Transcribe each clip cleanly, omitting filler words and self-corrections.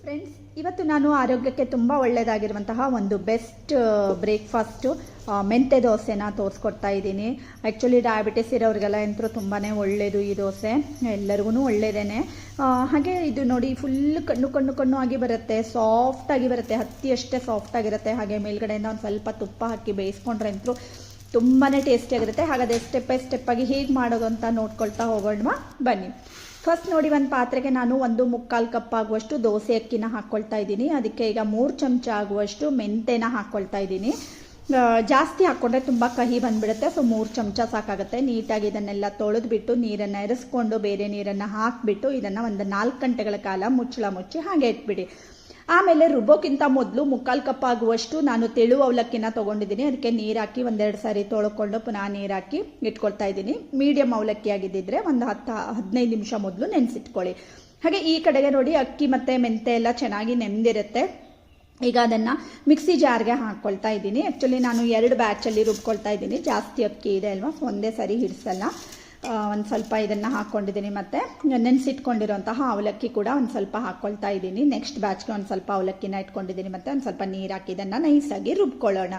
Friends, ಇವತ್ತು ನಾನು ಆರೋಗ್ಯಕ್ಕೆ ತುಂಬ ಒಳ್ಳೆಯದಾಗಿರುವಂತಹ ಒಂದು ಬೆಸ್ಟ್ ಬ್ರೇಕ್ಫಾಸ್ಟು ಮೆಂತೆ ದೋಸೆನ ತೋರಿಸ್ಕೊಡ್ತಾ ಇದ್ದೀನಿ. ಆ್ಯಕ್ಚುಲಿ ಡಯಾಬಿಟಿಸ್ ಇರೋರಿಗೆಲ್ಲ ಅಂತೂ ತುಂಬಾ ಒಳ್ಳೆಯದು ಈ ದೋಸೆ, ಎಲ್ಲರಿಗೂ ಒಳ್ಳೆಯದೇ. ಹಾಗೆ ಇದು ನೋಡಿ, ಫುಲ್ ಕಣ್ಣು ಆಗಿ ಬರುತ್ತೆ, ಸಾಫ್ಟಾಗಿ ಬರುತ್ತೆ, ಹತ್ತಿಯಷ್ಟೇ ಸಾಫ್ಟಾಗಿರುತ್ತೆ. ಹಾಗೆ ಮೇಲ್ಗಡೆಯಿಂದ ಒಂದು ಸ್ವಲ್ಪ ತುಪ್ಪ ಹಾಕಿ ಬೇಯಿಸ್ಕೊಂಡ್ರೆ ಅಂತೂ ತುಂಬಾ ಟೇಸ್ಟಿಯಾಗಿರುತ್ತೆ. ಹಾಗಾದರೆ ಸ್ಟೆಪ್ ಬೈ ಸ್ಟೆಪ್ಪಾಗಿ ಹೇಗೆ ಮಾಡೋದು ಅಂತ ನೋಡ್ಕೊಳ್ತಾ ಹೋಗೋಣ ಬನ್ನಿ. ಫಸ್ಟ್ ನೋಡಿ, ಒಂದು ಪಾತ್ರೆಗೆ ನಾನು 1.25 ಕಪ್ ಆಗುವಷ್ಟು ದೋಸೆ ಅಕ್ಕಿನ ಹಾಕ್ಕೊಳ್ತಾ ಇದ್ದೀನಿ. ಅದಕ್ಕೆ ಈಗ 3 ಚಮಚ ಆಗುವಷ್ಟು ಮೆಂತೆನ ಹಾಕ್ಕೊಳ್ತಾ ಇದ್ದೀನಿ. ಜಾಸ್ತಿ ಹಾಕ್ಕೊಂಡ್ರೆ ತುಂಬ ಕಹಿ ಬಂದುಬಿಡುತ್ತೆ, ಸೊ 3 ಚಮಚ ಸಾಕಾಗುತ್ತೆ. ನೀಟಾಗಿ ಇದನ್ನೆಲ್ಲ ತೊಳೆದ್ಬಿಟ್ಟು ನೀರನ್ನು ಎರೆಸ್ಕೊಂಡು ಬೇರೆ ನೀರನ್ನು ಹಾಕಿಬಿಟ್ಟು ಇದನ್ನು ಒಂದು 4 ಗಂಟೆಗಳ ಕಾಲ ಮುಚ್ಚಳ ಮುಚ್ಚಿ ಹಾಗೆ ಇಟ್ಬಿಡಿ. ಆಮೇಲೆ ರುಬ್ಬೋಕ್ಕಿಂತ ಮೊದಲು 3/4 ಕಪ್ ಆಗುವಷ್ಟು ನಾನು ತೆಳು ಅವಲಕ್ಕಿನ ತೊಗೊಂಡಿದ್ದೀನಿ. ಅದಕ್ಕೆ ನೀರು ಹಾಕಿ 1-2 ಸಾರಿ ತೊಳ್ಕೊಂಡು ಪುನಃ ನೀರು ಹಾಕಿ ಇಟ್ಕೊಳ್ತಾ ಇದ್ದೀನಿ. ಮೀಡಿಯಮ್ ಅವಲಕ್ಕಿ ಆಗಿದ್ದಿದ್ರೆ ಒಂದು 10-15 ನಿಮಿಷ ಮೊದಲು ನೆನೆಸಿಟ್ಕೊಳ್ಳಿ. ಹಾಗೆ ಈ ಕಡೆಗೆ ನೋಡಿ, ಅಕ್ಕಿ ಮತ್ತು ಮೆಂತೆ ಎಲ್ಲ ಚೆನ್ನಾಗಿ ನೆಂದಿರುತ್ತೆ. ಈಗ ಅದನ್ನು ಮಿಕ್ಸಿ ಜಾರ್ಗೆ ಹಾಕ್ಕೊಳ್ತಾ ಇದ್ದೀನಿ. ಆ್ಯಕ್ಚುಲಿ ನಾನು 2 ಬ್ಯಾಚಲ್ಲಿ ರುಬ್ಕೊಳ್ತಾ ಇದ್ದೀನಿ. ಜಾಸ್ತಿ ಅಕ್ಕಿ ಇದೆ ಅಲ್ವಾ, ಒಂದೇ ಸರಿ ಹಿಡಿಸಲ್ಲ. ಒಂದು ಸ್ವಲ್ಪ ಇದನ್ನು ಹಾಕ್ಕೊಂಡಿದ್ದೀನಿ. ಮತ್ತು ನೆನೆಸಿಟ್ಕೊಂಡಿರೋಂತಹ ಅವಲಕ್ಕಿ ಕೂಡ ಒಂದು ಸ್ವಲ್ಪ ಹಾಕ್ಕೊಳ್ತಾ ಇದ್ದೀನಿ. ನೆಕ್ಸ್ಟ್ ಬ್ಯಾಚ್ಗೆ ಒಂದು ಸ್ವಲ್ಪ ಅವಲಕ್ಕಿನ ಇಟ್ಕೊಂಡಿದ್ದೀನಿ. ಮತ್ತು ಒಂದು ಸ್ವಲ್ಪ ನೀರು ಹಾಕಿ ಇದನ್ನು ನೈಸಾಗಿ ರುಬ್ಕೊಳ್ಳೋಣ.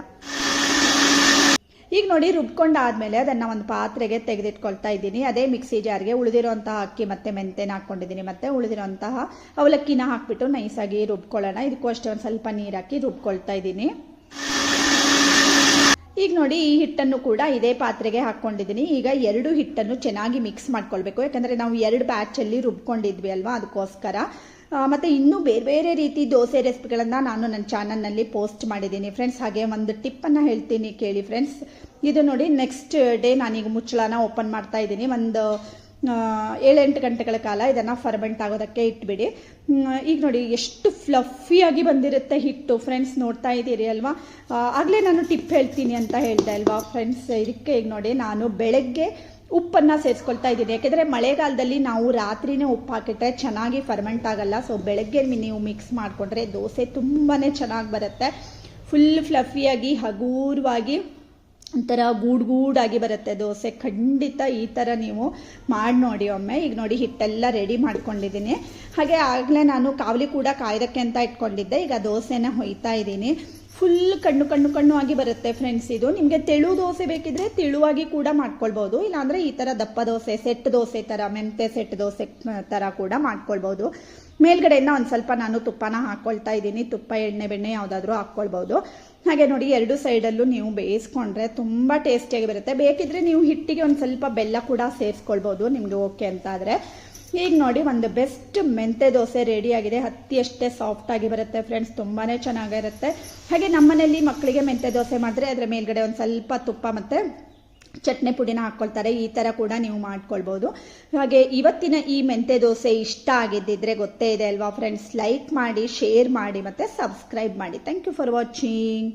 ಈಗ ನೋಡಿ, ರುಬ್ಕೊಂಡಾದ್ಮೇಲೆ ಅದನ್ನು ಒಂದು ಪಾತ್ರೆಗೆ ತೆಗೆದಿಟ್ಕೊಳ್ತಾ ಇದ್ದೀನಿ. ಅದೇ ಮಿಕ್ಸಿ ಜಾರ್ಗೆ ಉಳಿದಿರೋಂತಹ ಅಕ್ಕಿ ಮತ್ತು ಮೆಂತೆನ ಹಾಕ್ಕೊಂಡಿದ್ದೀನಿ. ಮತ್ತು ಉಳಿದಿರೋಂತಹ ಅವಲಕ್ಕಿನ ಹಾಕ್ಬಿಟ್ಟು ನೈಸಾಗಿ ರುಬ್ಕೊಳ್ಳೋಣ. ಇದಕ್ಕೂ ಅಷ್ಟೇ ಒಂದು ಸ್ವಲ್ಪ ನೀರು ಹಾಕಿ ರುಬ್ಕೊಳ್ತಾ ಇದ್ದೀನಿ. ಈಗ ನೋಡಿ, ಈ ಹಿಟ್ಟನ್ನು ಕೂಡ ಇದೇ ಪಾತ್ರೆಗೆ ಹಾಕ್ಕೊಂಡಿದ್ದೀನಿ. ಈಗ 2 ಹಿಟ್ಟನ್ನು ಚೆನ್ನಾಗಿ ಮಿಕ್ಸ್ ಮಾಡ್ಕೊಳ್ಬೇಕು. ಯಾಕಂದರೆ ನಾವು 2 ಬ್ಯಾಚಲ್ಲಿ ರುಬ್ಕೊಂಡಿದ್ವಿ ಅಲ್ವಾ, ಅದಕ್ಕೋಸ್ಕರ. ಮತ್ತು ಇನ್ನೂ ಬೇರೆ ಬೇರೆ ರೀತಿ ದೋಸೆ ರೆಸಿಪಿಗಳನ್ನು ನಾನು ನನ್ನ ಚಾನಲ್ನಲ್ಲಿ ಪೋಸ್ಟ್ ಮಾಡಿದ್ದೀನಿ ಫ್ರೆಂಡ್ಸ್. ಹಾಗೆ ಒಂದು ಟಿಪ್ಪನ್ನು ಹೇಳ್ತೀನಿ ಕೇಳಿ ಫ್ರೆಂಡ್ಸ್. ಇದು ನೋಡಿ, ನೆಕ್ಸ್ಟ್ ಡೇ ನಾನೀಗ ಮುಚ್ಚಳನ ಓಪನ್ ಮಾಡ್ತಾ ಇದ್ದೀನಿ. ಒಂದು 7-8 ಗಂಟೆಗಳ ಕಾಲ ಇದನ್ನು ಫರ್ಮೆಂಟ್ ಆಗೋದಕ್ಕೆ ಇಟ್ಬಿಡಿ. ಈಗ ನೋಡಿ, ಎಷ್ಟು ಫ್ಲಫಿಯಾಗಿ ಬಂದಿರುತ್ತೆ ಹಿಟ್ಟು ಫ್ರೆಂಡ್ಸ್, ನೋಡ್ತಾ ಇದ್ದೀರಿ ಅಲ್ವಾ. ಆಗಲೇ ನಾನು ಟಿಪ್ ಹೇಳ್ತೀನಿ ಅಂತ ಹೇಳ್ದೆ ಅಲ್ವಾ ಫ್ರೆಂಡ್ಸ್. ಇದಕ್ಕೆ ಈಗ ನೋಡಿ, ನಾನು ಬೆಳಗ್ಗೆ ಉಪ್ಪನ್ನು ಸೇರಿಸ್ಕೊಳ್ತಾ ಇದ್ದೀನಿ. ಯಾಕೆಂದರೆ ಮಳೆಗಾಲದಲ್ಲಿ ನಾವು ರಾತ್ರಿನೇ ಉಪ್ಪು ಹಾಕಿಟ್ರೆ ಚೆನ್ನಾಗಿ ಫರ್ಮೆಂಟ್ ಆಗಲ್ಲ. ಸೊ ಬೆಳಗ್ಗೆ ನೀವು ಮಿಕ್ಸ್ ಮಾಡಿಕೊಂಡ್ರೆ ದೋಸೆ ತುಂಬಾ ಚೆನ್ನಾಗಿ ಬರುತ್ತೆ. ಫುಲ್ ಫ್ಲಫಿಯಾಗಿ ಹಗೂರವಾಗಿ ಒಂಥರ ಗೂಡಾಗಿ ಬರುತ್ತೆ ದೋಸೆ. ಖಂಡಿತ ಈ ಥರ ನೀವು ಮಾಡಿ ನೋಡಿ ಒಮ್ಮೆ. ಈಗ ನೋಡಿ, ಹಿಟ್ಟೆಲ್ಲ ರೆಡಿ ಮಾಡ್ಕೊಂಡಿದ್ದೀನಿ. ಹಾಗೆ ಆಗಲೇ ನಾನು ಕಾವಲಿ ಕೂಡ ಕಾಯ್ದಕ್ಕೆ ಅಂತ ಇಟ್ಕೊಂಡಿದ್ದೆ. ಈಗ ದೋಸೆನ ಹೊಯ್ತಾ ಇದ್ದೀನಿ. ಫುಲ್ ಕಣ್ಣು ಆಗಿ ಬರುತ್ತೆ ಫ್ರೆಂಡ್ಸ್. ಇದು ನಿಮಗೆ ತೆಳು ದೋಸೆ ಬೇಕಿದ್ರೆ ತೆಳುವಾಗಿ ಕೂಡ ಮಾಡ್ಕೊಳ್ಬೋದು. ಇಲ್ಲಾಂದರೆ ಈ ಥರ ದಪ್ಪ ದೋಸೆ, ಸೆಟ್ ದೋಸೆ ಥರ, ಮೆಂತೆ ಸೆಟ್ ದೋಸೆ ಥರ ಕೂಡ ಮಾಡ್ಕೊಳ್ಬೋದು. ಮೇಲ್ಗಡೆಯಿಂದ ಒಂದು ಸ್ವಲ್ಪ ನಾನು ತುಪ್ಪನ ಹಾಕ್ಕೊಳ್ತಾ ಇದ್ದೀನಿ. ತುಪ್ಪ, ಎಣ್ಣೆ, ಬೆಣ್ಣೆ ಯಾವುದಾದ್ರೂ ಹಾಕ್ಕೊಳ್ಬೋದು. ಹಾಗೆ ನೋಡಿ, 2 ಸೈಡಲ್ಲೂ ನೀವು ಬೇಯಿಸ್ಕೊಂಡ್ರೆ ತುಂಬ ಟೇಸ್ಟಿಯಾಗಿ ಬರುತ್ತೆ. ಬೇಕಿದ್ರೆ ನೀವು ಹಿಟ್ಟಿಗೆ ಒಂದು ಸ್ವಲ್ಪ ಬೆಲ್ಲ ಕೂಡ ಸೇರಿಸ್ಕೊಳ್ಬೋದು, ನಿಮಗೆ ಓಕೆ ಅಂತ ಆದರೆ. ಈಗ ನೋಡಿ, ಒಂದು ಬೆಸ್ಟ್ ಮೆಂತೆ ದೋಸೆ ರೆಡಿಯಾಗಿದೆ. ಹತ್ತಿಯಷ್ಟೇ ಸಾಫ್ಟಾಗಿ ಬರುತ್ತೆ ಫ್ರೆಂಡ್ಸ್, ತುಂಬಾ ಚೆನ್ನಾಗಿರುತ್ತೆ. ಹಾಗೆ ನಮ್ಮನೇಲಿ ಮಕ್ಕಳಿಗೆ ಮೆಂತೆ ದೋಸೆ ಮಾಡಿದ್ರೆ ಅದರ ಮೇಲ್ಗಡೆ ಒಂದು ಸ್ವಲ್ಪ ತುಪ್ಪ ಮತ್ತು ಚಟ್ನಿ ಪುಡಿನ ಹಾಕ್ಕೊಳ್ತಾರೆ. ಈ ಥರ ಕೂಡ ನೀವು ಮಾಡ್ಕೊಳ್ಬೋದು. ಹಾಗೆ ಇವತ್ತಿನ ಈ ಮೆಂತೆ ದೋಸೆ ಇಷ್ಟ ಆಗಿದ್ದಿದ್ರೆ ಗೊತ್ತೇ ಇದೆ ಅಲ್ವಾ ಫ್ರೆಂಡ್ಸ್, ಲೈಕ್ ಮಾಡಿ, ಶೇರ್ ಮಾಡಿ ಮತ್ತು ಸಬ್ಸ್ಕ್ರೈಬ್ ಮಾಡಿ. Thank you for watching.